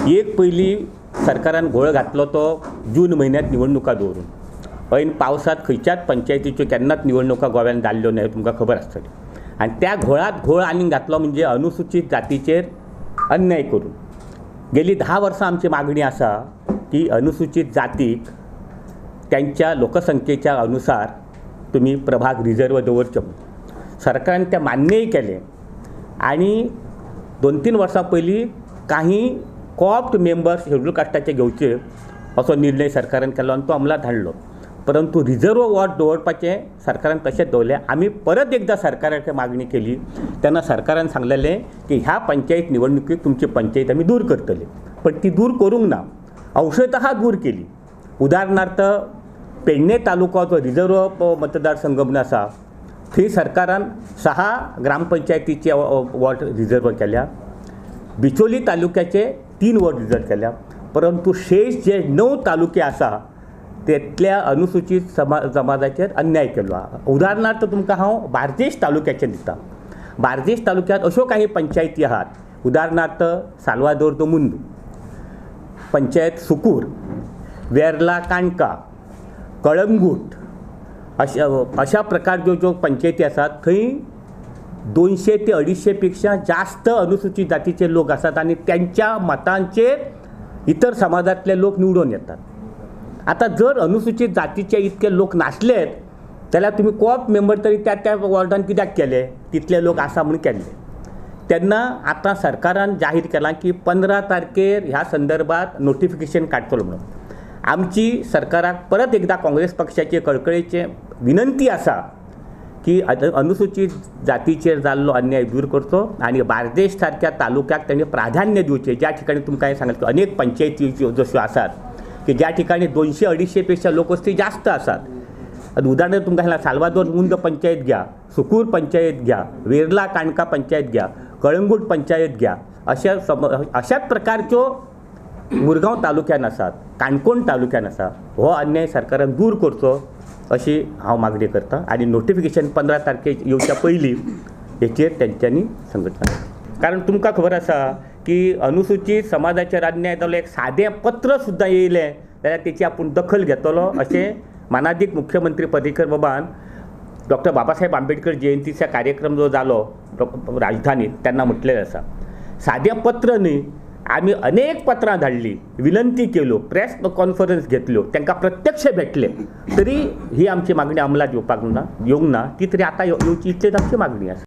एक पहिली सरकारान घोळ घातलो तो जून महिन्यात निवडणुका दवरून ऐन पावसात खंयच्याच पंचायतीच्यो केन्नाच निवडणुका गोव्यान जाल्ल्यो न्हय तुमकां खबर आसतली। आनी त्या घोळात घोळ आनीक घातलो म्हणजे अनुसूचित जातीचेर अन्याय करून। गेली 10 वर्सां आमची मागणी आसा की अनुसूचित जातीक त्यांच्या लोकसंख्येच्या अनुसार तुम्ही प्रभाग रिजर्व दवरचे म्हणून सरकारान ते मान्यय केले। आणि 2-3 वर्सां पयलीं काही कोऑप्ट मेंबर्स शेड्यूल कास्टाचे घेवचे असो निर्णय सरकारान केलो आनी तो अंमलात हाडलो। परंतु रिजर्व वॉर्ड दवरपाचें सरकारान तशेंच दवरलें। आमी परत एकदा सरकाराक मागणी केली तेन्ना सरकारान सांगलेलें की ह्या पंचायत निवडणुकीक तुमची पंचायत आमी दूर करतले, पण ती दूर करूंक ना, अंशतः दूर केली। उदाहरणार्थ पेडणे तालुको जो रिजर्व मतदारसंघ म्हणून आसा थंय सरकारान 6 ग्रामपंचायतीचे वॉर्ड रिजर्व केल्या, बिचोली तालुक्याचे 3 वॉर्ड रिजर्व केल्या। परंतु शेष जे 9 तालुके आसा तेतल्या अनुसूचित समाजाचेर अन्याय केलो। उदाहरणार्थ तुमकां हांव बार्देश तालुक्याचें दिता। बार्देश तालुक्यांत अश्यो काही पंचायती आहात, उदाहरणार्थ साल्वादोर दो मुंदू, पंचायत सुकूर, वेर्ला काणका, कळंगूट अशा प्रकारच्यो ज्यो पंचायती आसात थंय 200 ते 250 पेक्षा जास्त अनुसूचित जातीचे लोक आसात आणि त्यांच्या मतांचेर इतर समाजातले लोक निवडून येतात। आता जर अनुसूचित जातीचे इतके लोक नासलेत जाल्यार तुम्ही कोऑप मेंबर तरी त्या वॉर्डान कित्याक केले, तितले लोक आसा म्हणून केले। तेन्ना आता सरकारान जाहीर केलां की 15 तारखेर ह्या संदर्भात नोटिफिकेशन काडटलो म्हणून। आमची सरकाराक परत एकदा काँग्रेस पक्षाची कळकळीची विनंती आसा की अनुसूचित जातीचेर जाल्लो अन्याय दूर करचो आणि बार्देश सारख्या तालुक्याक त्यांनी प्राधान्य दिवचे। ज्या ठिकाणी तुमकां हांवें सांगलें अनेक पंचायती जश्यो आसात की ज्या ठिकाणी 200-250 पेक्षा लोकवस्ती जास्त आसात। उदाहरण तुमकां सांगलां साल्वादोर मुंद पंचायत घ्या, सुकूर पंचायत घ्या, वेर्ला काणका पंचायत घ्या, कळंगूट पंचायत घ्या, अशाच प्रकारच्यो मुरगांव तालुक्यान आसात, काणकोण तालुक्यान आसा। हो अन्याय सरकारान दूर करचो अशी हांव मागणी करता आणि नोटिफिकेशन 15 तारखेक येवच्या पयलीं हेचेर तेंच्यांनी संघटना, कारण तुमकां खबर आसा की अनुसूचित समाजाचेर अन्याय जालो एक सादें पत्र सुद्दां येयलें जाल्यार तेची आपूण दखल घेतलो अशें मानाधीक मुख्यमंत्री पर्रीकर बाबान डॉक्टर बाबासाहेब आंबेडकर जयंतीचा कार्यक्रम जो जालो राजधानीत तेन्ना म्हटलेलें आसा। सादें पत्र न्ही, आमी अनेक पत्रां धाडली, विनंती केल्यो, प्रेस कॉन्फरन्स घेतल्यो, तांकां प्रत्यक्ष भेटले, तरी ही आमची मागणी अंमलात येवंक ना, ती तरी आतां येवची इतलीच आमची मागणी आसा।